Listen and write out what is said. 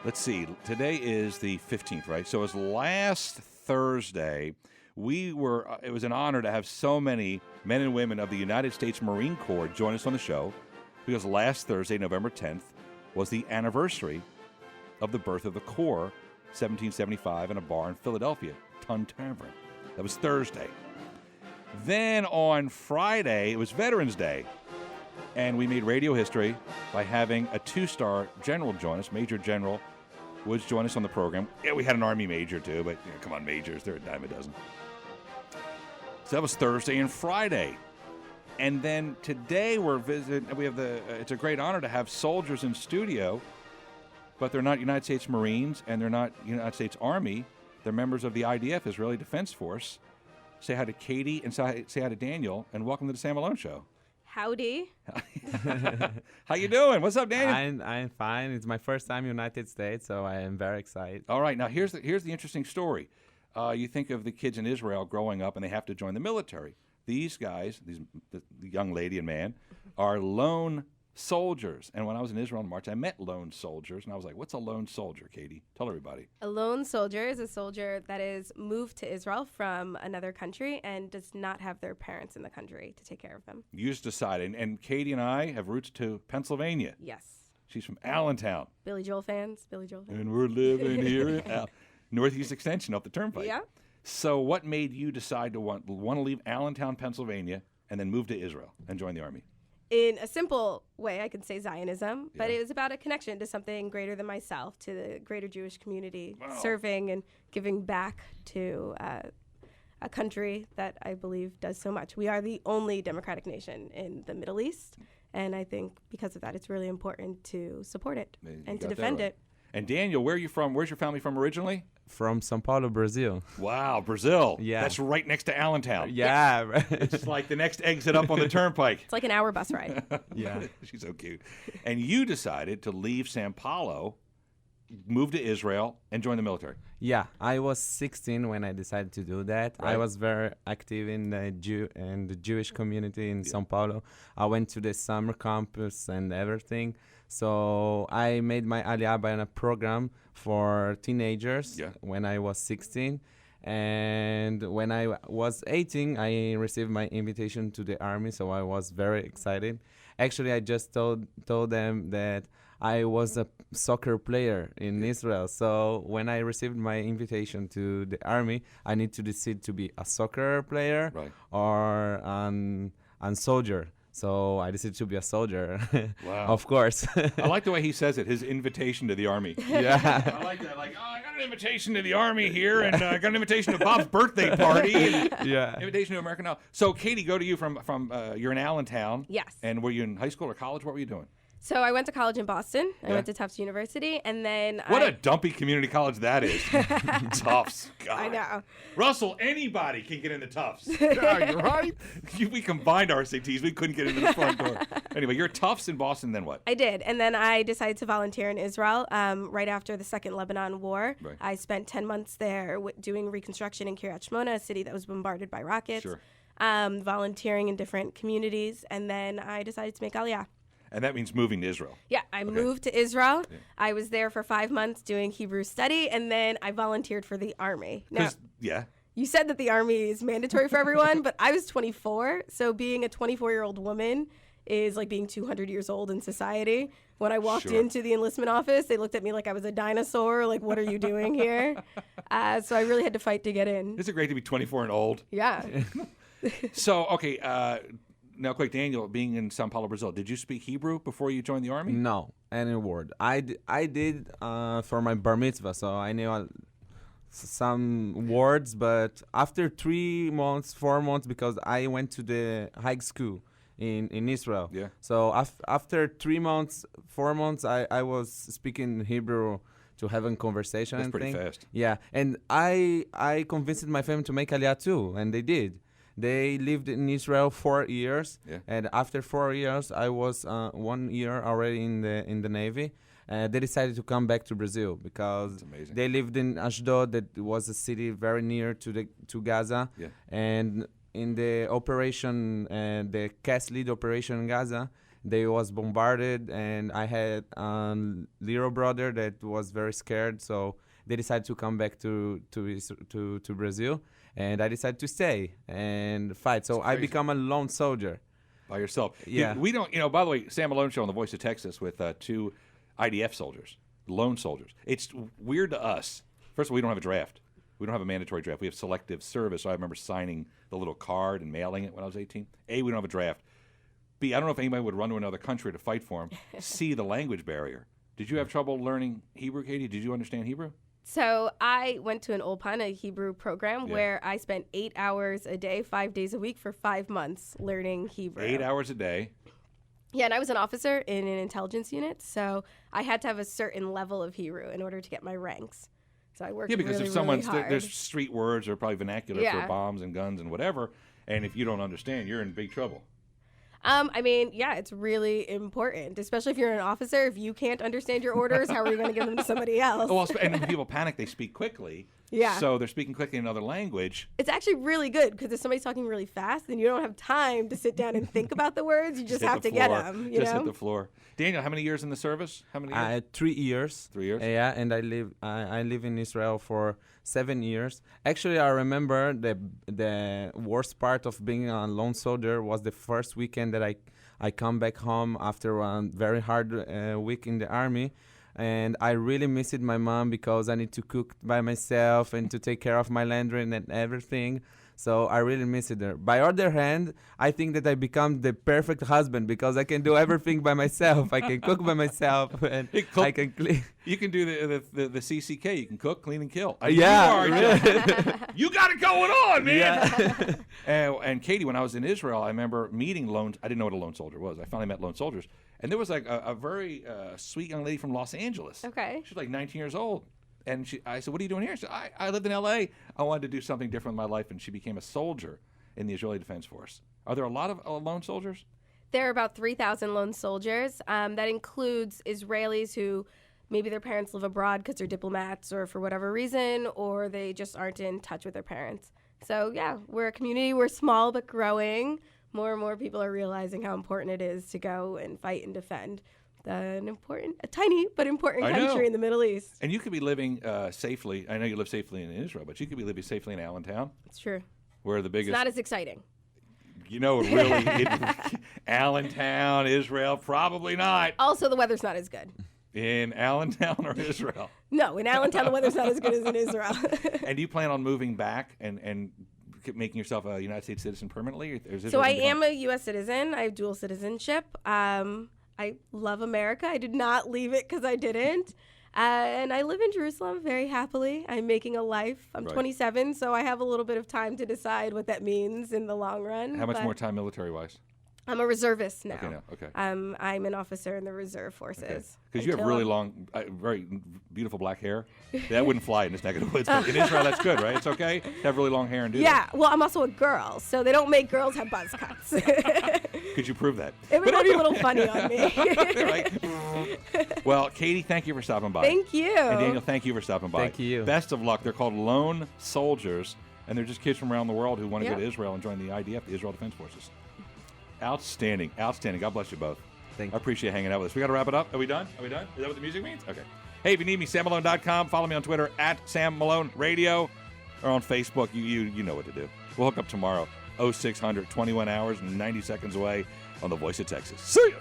Let's see. Today is the 15th, right? So it was last Thursday. It was an honor to have so many men and women of the United States Marine Corps join us on the show because last Thursday, November 10th, was the anniversary of the birth of the Corps, 1775, in a bar in Philadelphia, Tun Tavern. That was Thursday. Then on Friday, it was Veterans Day. And we made radio history by having a two-star general join us. Major General Woods join us on the program. Yeah, we had an Army major, too, but come on, majors, they're a dime a dozen. So that was Thursday and Friday. And then today we're visiting, it's a great honor to have soldiers in studio, but they're not United States Marines and they're not United States Army. They're members of the IDF, Israeli Defense Force. Say hi to Katie and say hi to Daniel, and welcome to the Sam Malone Show. Howdy. How you doing? What's up, Daniel? I'm fine. It's my first time in the United States, so I am very excited. All right, now here's the interesting story. You think of the kids in Israel growing up, and they have to join the military. These guys, the young lady and man, are lone soldiers. And when I was in Israel in March, I met lone soldiers, and I was like, what's a lone soldier, Katie? Tell everybody. A lone soldier is a soldier that is moved to Israel from another country and does not have their parents in the country to take care of them. You just decided. And Katie and I have roots to Pennsylvania. Yes. She's from Allentown. Billy Joel fans. And we're living here in Northeast Extension up the turnpike. Yeah. So what made you decide to want to leave Allentown, Pennsylvania, and then move to Israel and join the Army? In a simple way, I could say Zionism, but Yeah. it was about a connection to something greater than myself, to the greater Jewish community, Wow. serving and giving back to a country that I believe does so much. We are the only democratic nation in the Middle East, and I think because of that, it's really important to support it and to defend it. And Daniel, where are you from? Where's your family from originally? From São Paulo, Brazil. Wow, Brazil. Yeah. That's right next to Allentown. Yeah. It's like the next exit up on the turnpike. It's like an hour bus ride. Yeah. She's so cute. And you decided to leave Sao Paulo, move to Israel, and join the military. Yeah, I was 16 when I decided to do that. Right. I was very active in the Jewish community in São Paulo. I went to the summer campus and everything. So I made my Aliyah by a program for teenagers when I was 16. And when I was 18, I received my invitation to the army, so I was very excited. Actually, I just told them that I was a soccer player in Israel. So when I received my invitation to the army, I need to decide to be a soccer player or a soldier. So I decided to be a soldier. Wow. Of course. I like the way he says it, his invitation to the Army. Yeah. I like that. Like, I got an invitation to the Army here, and I got an invitation to Bob's birthday party. And Yeah. invitation to American Now. So, Katie, go to you from you're in Allentown. Yes. And were you in high school or college? What were you doing? So I went to college in Boston. I Yeah. went to Tufts University, and then What a dumpy community college that is. Tufts. God. I know. Russell, anybody can get into Tufts. Yeah, you're right. We combined our SATs. We couldn't get into the front door. Anyway, you're Tufts in Boston, then what? I did, and then I decided to volunteer in Israel right after the Second Lebanon War. Right. I spent 10 months there doing reconstruction in Kiryat Shmona, a city that was bombarded by rockets, Sure. volunteering in different communities, and then I decided to make Aliyah. And that means moving to Israel. Yeah, I moved to Israel. I was there for 5 months doing Hebrew study, and then I volunteered for the Army. Now, Yeah. you said that the Army is mandatory for everyone, but I was 24, so being a 24-year-old woman is like being 200 years old in society. When I walked Sure. into the enlistment office, they looked at me like I was a dinosaur, like, what are you doing here? So I really had to fight to get in. Isn't it great to be 24 and old? Yeah. So, okay, now quick, Daniel, being in Sao Paulo, Brazil, did you speak Hebrew before you joined the Army? No, any word. I did for my bar mitzvah, so I knew some words, but after 3 months, 4 months, because I went to the high school in Israel. Yeah. So after 3 months, 4 months, I was speaking Hebrew to have a conversation. That's and pretty thing. fast. Yeah, and I convinced my family to make Aliyah too, and they did. They lived in Israel 4 years, and after 4 years, I was 1 year already in the Navy. They decided to come back to Brazil because they lived in Ashdod, that was a city very near to Gaza, and in the operation, the CAS lead operation in Gaza, they was bombarded, and I had a little brother that was very scared, so they decided to come back to Brazil, and I decided to stay and fight. So I become a lone soldier. By yourself. Yeah. We don't, by the way, Sam Malone show on The Voice of Texas with 2 IDF soldiers, lone soldiers. It's weird to us. First of all, we don't have a draft. We don't have a mandatory draft. We have selective service. So I remember signing the little card and mailing it when I was 18. A, we don't have a draft. B, I don't know if anybody would run to another country to fight for him. C, the language barrier. Did you have trouble learning Hebrew, Katie? Did you understand Hebrew? So I went to an Ulpan, a Hebrew program, where I spent 8 hours a day, 5 days a week for 5 months learning Hebrew. 8 hours a day. Yeah, and I was an officer in an intelligence unit, so I had to have a certain level of Hebrew in order to get my ranks. So I worked because really, if someone's really hard. there's street words or probably vernacular for Yeah. bombs and guns and whatever, and if you don't understand, you're in big trouble. I mean, yeah, it's really important, especially if you're an officer. If you can't understand your orders, how are you going to give them to somebody else? Well, and when people panic, they speak quickly. Yeah. So they're speaking quickly in another language. It's actually really good because if somebody's talking really fast, then you don't have time to sit down and think about the words. You just hit have the to get floor. them. Just hit the floor. Daniel, how many years in the service? How many years? 3 years. 3 years? Yeah, and I live in Israel for 7 years. Actually, I remember the worst part of being a lone soldier was the first weekend that I come back home after a very hard week in the army. And I really missed my mom because I need to cook by myself and to take care of my laundry and everything. So I really missed her. By other hand, I think that I become the perfect husband because I can do everything by myself. I can cook by myself and I can clean. You can do the CCK. You can cook, clean, and kill. You got it going on, man. Yeah. And Katie, when I was in Israel, I remember meeting I didn't know what a lone soldier was. I finally met lone soldiers. And there was like a very sweet young lady from Los Angeles. Okay. She was like 19 years old. And I said, what are you doing here? She said, I lived in L.A. I wanted to do something different in my life. And she became a soldier in the Israeli Defense Force. Are there a lot of lone soldiers? There are about 3,000 lone soldiers. That includes Israelis who maybe their parents live abroad because they're diplomats or for whatever reason, or they just aren't in touch with their parents. So, yeah, we're a community. We're small but growing. More and more people are realizing how important it is to go and fight and defend a tiny but important country in the Middle East. And you could be living safely. I know you live safely in Israel, but you could be living safely in Allentown. It's true. Where the biggest. It's not as exciting. You know, really, Allentown, Israel, probably not. Also, the weather's not as good. In Allentown or Israel? No, in Allentown, the weather's not as good as in Israel. And do you plan on moving back and making yourself a United States citizen permanently? So I am a U.S. citizen. I have dual citizenship. I love America. I did not leave it because I didn't. And I live in Jerusalem very happily. I'm making a life. I'm 27, so I have a little bit of time to decide what that means in the long run. How much more time military-wise? I'm a reservist now. Okay. I'm an officer in the reserve forces. Because you have really long, very beautiful black hair. That wouldn't fly in this neck of the woods. But in Israel, that's good, right? It's okay to have really long hair and do that. Yeah, well, I'm also a girl, so they don't make girls have buzz cuts. Could you prove that? It would look a little funny on me. Well, Katie, thank you for stopping by. Thank you. And Daniel, thank you for stopping by. Thank you. Best of luck. They're called Lone Soldiers, and they're just kids from around the world who want to go to Yeah. Israel and join the IDF, the Israel Defense Forces. Outstanding. God bless you both. Thank you. I appreciate hanging out with us. We got to wrap it up. Are we done? Is that what the music means? Okay. Hey, if you need me, sammalone.com. Follow me on Twitter at Sam Malone Radio or on Facebook. You know what to do. We'll hook up tomorrow. 0600, 21 hours and 90 seconds away on The Voice of Texas. See ya.